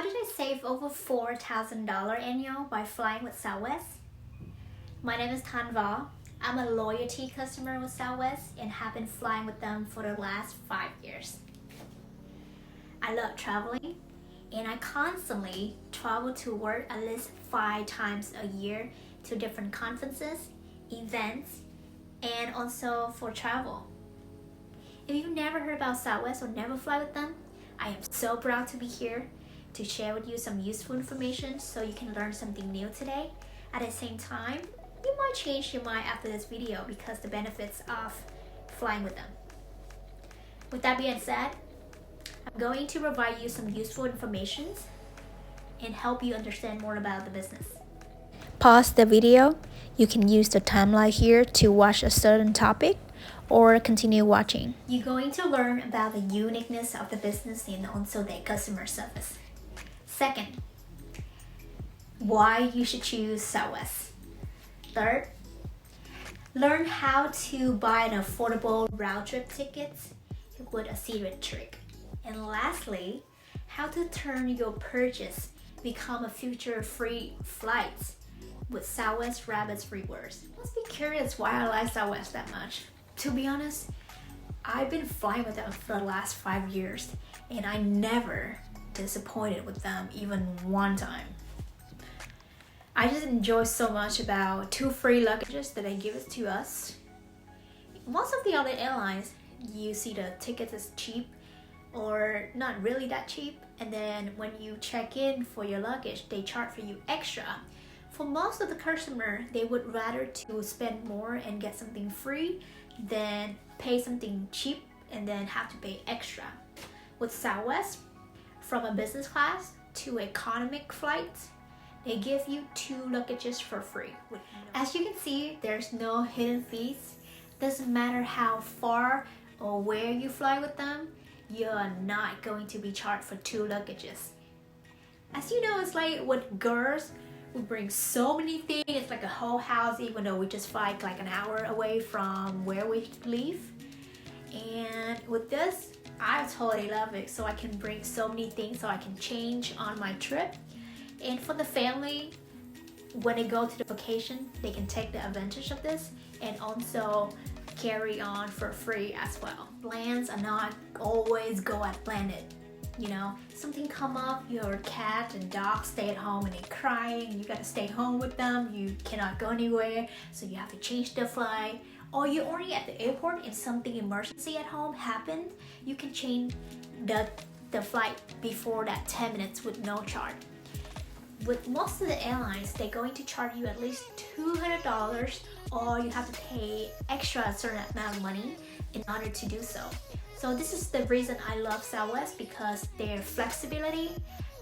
did I save over $4,000 annual by flying with Southwest? My name is Tanva. I'm a loyalty customer with Southwest and have been flying with them for the last 5 years. I love traveling and I constantly travel to work at least 5 times a year to different conferences, events, and also for travel. If you've never heard about Southwest or never fly with them, I am so proud to be here to share with you some useful information so you can learn something new today. At the same time, you might change your mind after this video because the benefits of flying with them. With that being said, I'm going to provide you some useful information and help you understand more about the business. Pause the video. You can use the timeline here to watch a certain topic or continue watching. You're going to learn about the uniqueness of the business and also their customer service. Second, why you should choose Southwest. Third, learn how to buy an affordable round trip tickets with a secret trick. And lastly, how to turn your purchase become a future free flights with Southwest Rabbit's rewards. Let's be curious why I like Southwest that much. To be honest, I've been flying with them for the last 5 years and I never disappointed with them even one time. I just enjoy so much about 2 free luggages that they give it to us. Most of the other airlines, you see the tickets is cheap or not really that cheap, and then when you check in for your luggage, they charge for you extra. For most of the customer, they would rather to spend more and get something free than pay something cheap and then have to pay extra. With Southwest, from a business class to economic flights, they give you 2 luggages for free. As you can see, there's no hidden fees. Doesn't matter how far or where you fly with them, you're not going to be charged for 2 luggages. As you know, it's like with girls, we bring so many things. It's like a whole house, even though we just fly like an hour away from where we leave. And with this, I totally love it. So I can bring so many things so I can change on my trip. And for the family, when they go to the vacation, they can take the advantage of this and also carry on for free as well. Plans are not always go as planned. You know, something come up, your cat and dog stay at home and they're crying, you gotta stay home with them, you cannot go anywhere, so you have to change the flight. Or you're already at the airport and something emergency at home happened, you can change the flight before that 10 minutes with no charge. With most of the airlines, they're going to charge you at least $200 or you have to pay extra a certain amount of money in order to do so. So this is the reason I love Southwest, because their flexibility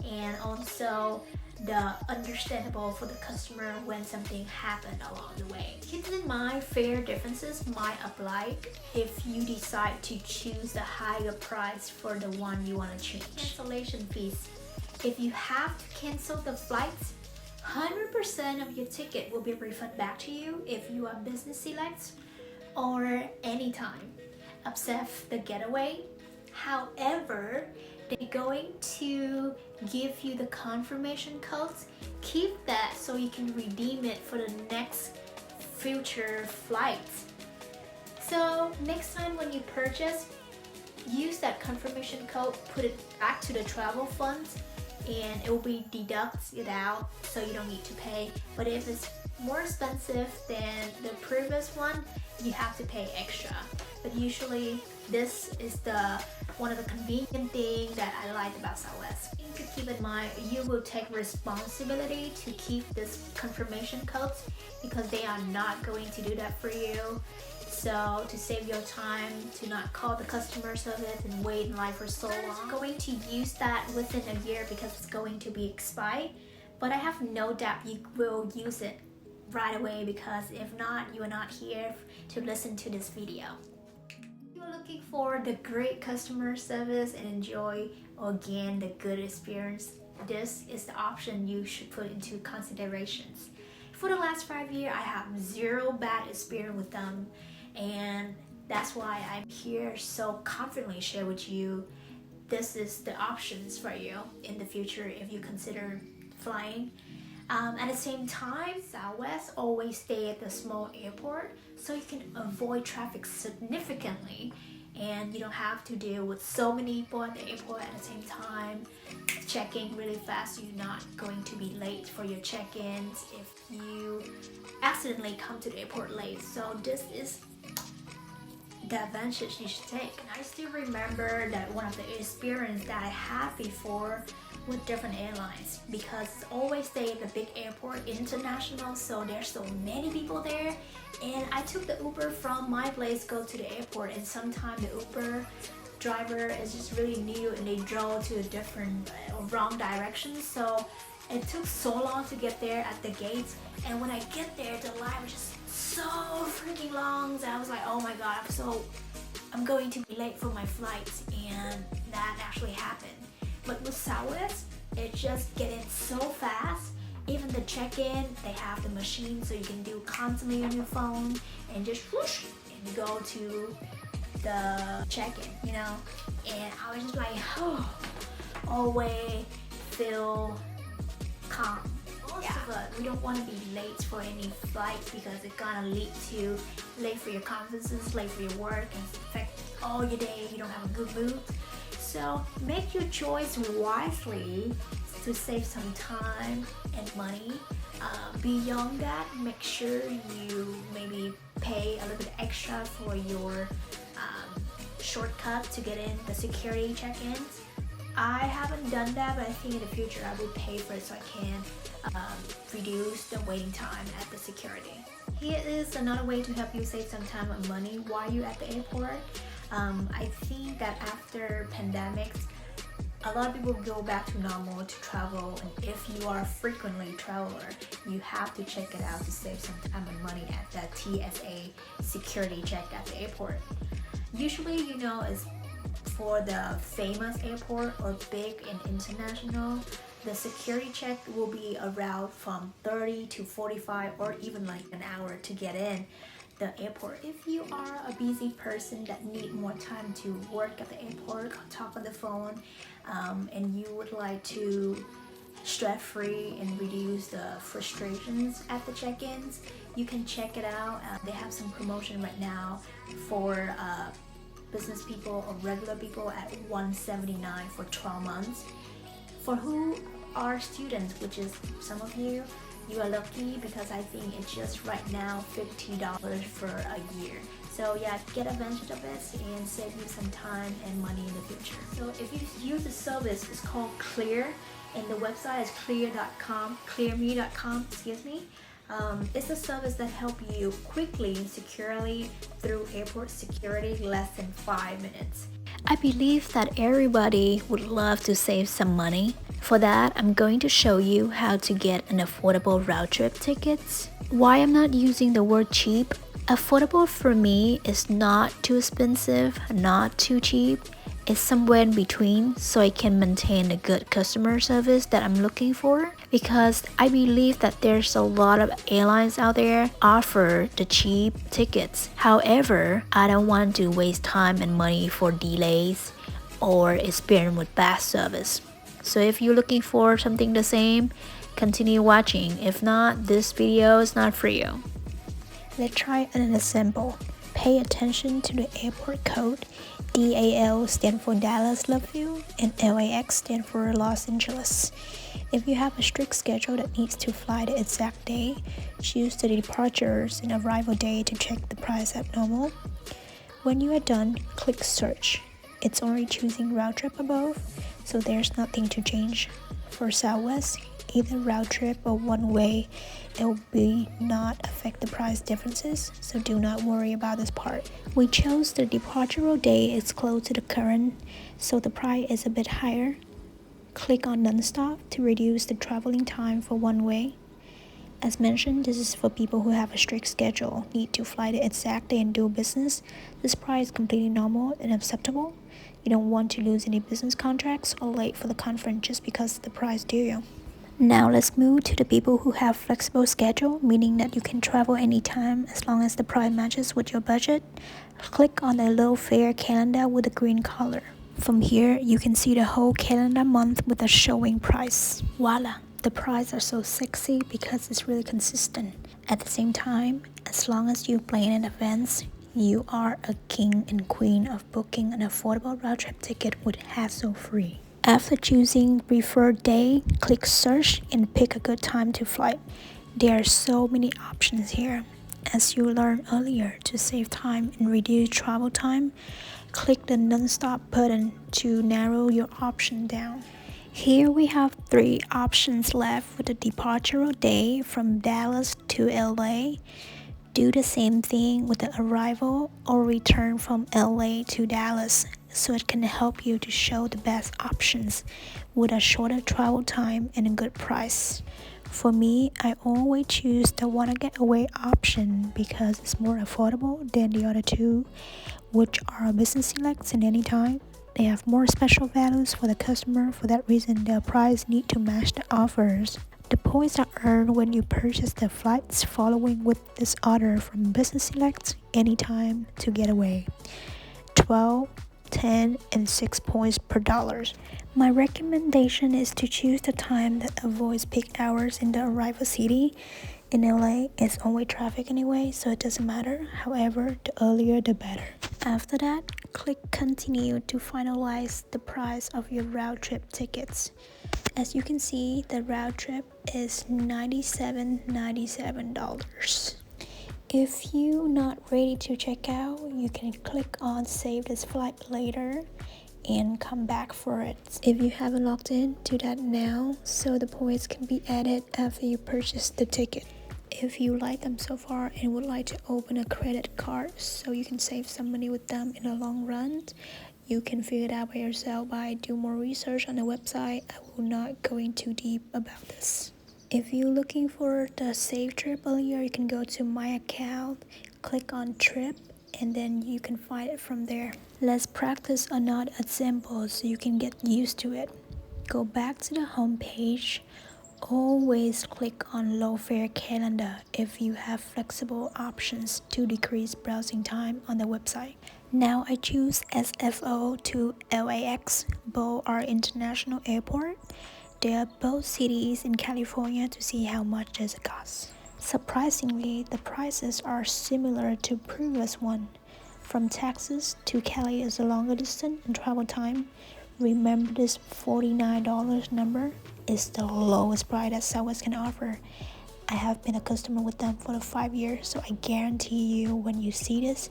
and also the understandable for the customer when something happened along the way. Keep in mind, fare differences might apply if you decide to choose a higher price for the one you want to change. Cancellation fees. If you have to cancel the flights, 100% of your ticket will be refunded back to you if you are business select or anytime, except the getaway. However, they're going to give you the confirmation codes. Keep that so you can redeem it for the next future flights. So next time when you purchase, use that confirmation code, put it back to the travel funds, and it will be deducted out so you don't need to pay. But if it's more expensive than the previous one, you have to pay extra. But usually this is one of the convenient things that I like about Southwest. You need to keep in mind, you will take responsibility to keep this confirmation codes because they are not going to do that for you. So to save your time, to not call the customer service and wait in line for so long. I'm going to use that within a year because it's going to be expired. But I have no doubt you will use it right away, because if not, you are not here to listen to this video. If you're looking for the great customer service and enjoy, again, the good experience, this is the option you should put into considerations. For the last 5 years, I have 0 bad experience with them. And that's why I'm here so confidently share with you this is the options for you in the future if you consider flying. At the same time, Southwest always stay at the small airport, so you can avoid traffic significantly, and you don't have to deal with so many people at the airport at the same time, checking really fast, so you're not going to be late for your check-ins if you accidentally come to the airport late. So this is the advantage you should take. And I still remember that one of the experience that I had before with different airlines, because it's always stay at the big airport, international, so there's so many people there. And I took the Uber from my place go to the airport, and sometimes the Uber driver is just really new and they drove to a different wrong direction, so it took so long to get there at the gates. And when I get there, the line was just so freaking long, so I was like, oh my god, I'm going to be late for my flight. And that actually happened. But with Southwest, it just get in so fast. Even the check-in, they have the machine, so you can do constantly on your phone and just whoosh and go to the check-in, you know. And I was just like, oh, always feel calm. Most of us, we don't want to be late for any flights because it's gonna lead to late for your conferences, late for your work, and affect all your day. You don't have a good mood. So make your choice wisely to save some time and money. Beyond that, make sure you maybe pay a little bit extra for your shortcut to get in the security check-ins. I haven't done that, but I think in the future I will pay for it so I can reduce the waiting time at the security. Here is another way to help you save some time and money while you're at the airport. I think that after pandemics, a lot of people go back to normal to travel, and if you are a frequently traveler, you have to check it out to save some time and money at the TSA security check at the airport. Usually, you know, it's for the famous airport or big and international, the security check will be around from 30 to 45 or even like an hour to get in the airport. If you are a busy person that need more time to work at the airport, talk on the phone, and you would like to stress-free and reduce the frustrations at the check-ins, you can check it out. They have some promotion right now for business people or regular people at $179 for 12 months. For who are students, which is some of you, you are lucky because I think it's just right now $50 for a year. So yeah, get advantage of it and save you some time and money in the future. So if you use the service, it's called Clear, and the website is clearme.com, excuse me. It's a service that helps you quickly and securely through airport security, less than 5 minutes. I believe that everybody would love to save some money. For that, I'm going to show you how to get an affordable round trip tickets. Why I'm not using the word cheap? Affordable for me is not too expensive, not too cheap. It's somewhere in between, so I can maintain a good customer service that I'm looking for, because I believe that there's a lot of airlines out there offer the cheap tickets. However, I don't want to waste time and money for delays or experience with bad service. So if you're looking for something the same, continue watching. If not, this video is not for you. Let's try an example. Pay attention to the airport code. DAL stand for Dallas, Love You, and LAX stand for Los Angeles. If you have a strict schedule that needs to fly the exact day, choose the departures and arrival day to check the price at normal. When you are done, click search. It's only choosing round trip above, so there's nothing to change. For Southwest, either round trip or one way, it will not affect the price differences, so do not worry about this part. We chose the departure day is close to the current, so the price is a bit higher. Click on non-stop to reduce the traveling time for one way. As mentioned, this is for people who have a strict schedule, need to fly the exact day and do business. This price is completely normal and acceptable. You don't want to lose any business contracts or late for the conference just because the price due you. Now let's move to the people who have flexible schedule, meaning that you can travel anytime as long as the price matches with your budget. Click on the low fare calendar with the green color. From here, you can see the whole calendar month with a showing price. Voila! The prices are so sexy because it's really consistent. At the same time, as long as you plan in advance, you are a king and queen of booking an affordable round trip ticket with hassle-free. After choosing preferred day, click search and pick a good time to fly. There are so many options here. As you learned earlier, to save time and reduce travel time, click the non-stop button to narrow your option down. Here we have 3 options left with the departure day from Dallas to LA. Do the same thing with the arrival or return from LA to Dallas, so it can help you to show the best options with a shorter travel time and a good price. For me, I always choose the wanna get away option because it's more affordable than the other 2, which are business selects and anytime. They have more special values for the customer. For that reason, the price need to match the offers. The points are earned when you purchase the flights following with this order from business select anytime to get away. 12, 10, and 6 points per dollar. My recommendation is to choose the time that avoids peak hours in the arrival city. In LA, it's always traffic anyway, so it doesn't matter. However, the earlier the better. After that, click continue to finalize the price of your round trip tickets. As you can see, the round trip is $97.97. If you're not ready to check out, you can click on save this flight later and come back for it. If you haven't logged in, do that now so the points can be added after you purchase the ticket. If you like them so far and would like to open a credit card so you can save some money with them in the long run, you can figure it out by yourself by doing more research on the website. I will not go in too deep about this. If you're looking for the save trip earlier, you can go to my account, click on trip, and then you can find it from there. Let's practice another example so you can get used to it. Go back to the home page. Always click on low fare calendar if you have flexible options to decrease browsing time on the website. Now I choose SFO to LAX. Both are international airport. They are both cities in California to see how much does it cost. Surprisingly, the prices are similar to previous one. From Texas to Cali is a longer distance and travel time. Remember this $49 number is the lowest price that Southwest can offer. I have been a customer with them for 5 years, so I guarantee you when you see this,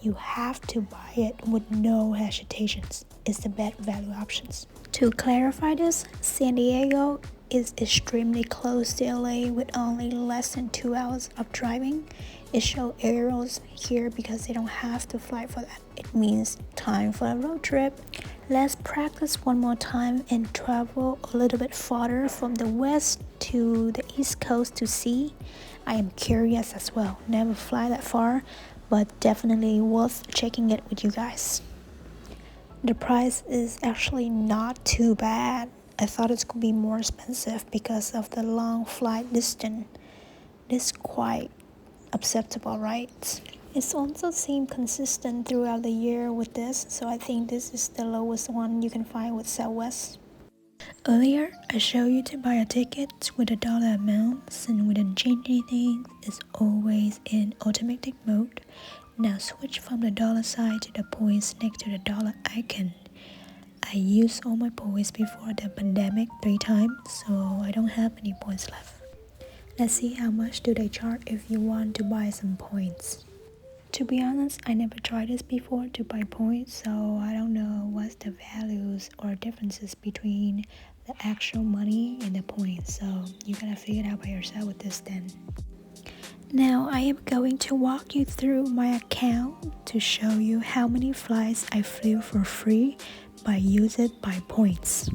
you have to buy it with no hesitations. It's the best value options. To clarify this, San Diego is extremely close to LA with only less than 2 hours of driving. It shows arrows here because they don't have to fly for that. It means time for a road trip. Let's practice one more time and travel a little bit farther from the west to the east coast to see. I am curious as well. Never fly that far, but definitely worth checking it with you guys. The price is actually not too bad. I thought it's going to be more expensive because of the long flight distance. This quite acceptable, right? It's also seemed consistent throughout the year with this, so I think this is the lowest one you can find with Southwest. Earlier, I showed you to buy a ticket with a dollar amount, and we didn't change anything. It's always in automatic mode. Now switch from the dollar sign to the points next to the dollar icon. I used all my points before the pandemic 3 times, so I don't have any points left. Let's see how much do they charge if you want to buy some points. To be honest, I never tried this before to buy points, so I don't know what's the values or differences between the actual money and the points, so you gotta figure it out by yourself with this then. Now I am going to walk you through my account to show you how many flights I flew for free by using by points.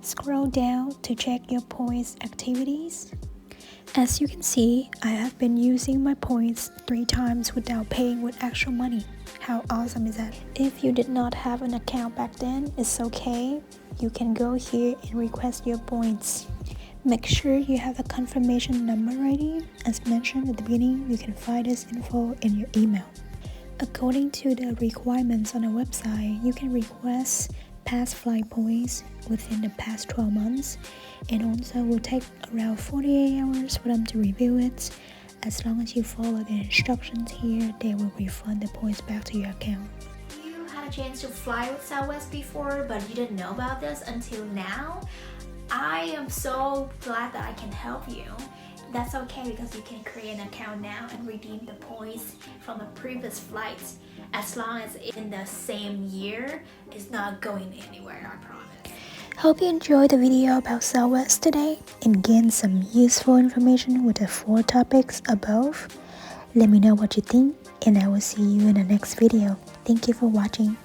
Scroll down to check your points activities. As you can see, I have been using my points 3 times without paying with actual money. How awesome is that? If you did not have an account back then, it's okay. You can go here and request your points. Make sure you have a confirmation number ready. As mentioned at the beginning, you can find this info in your email. According to the requirements on the website, you can request past flight points within the past 12 months, and also will take around 48 hours for them to review it. As long as you follow the instructions here, they will refund the points back to your account. You had a chance to fly with Southwest before, but you didn't know about this until now. I am so glad that I can help you. That's okay because you can create an account now and redeem the points from a previous flight as long as in the same year. It's not going anywhere, I promise. Hope you enjoyed the video about Southwest today and gained some useful information with the 4 topics above. Let me know what you think, and I will see you in the next video. Thank you for watching.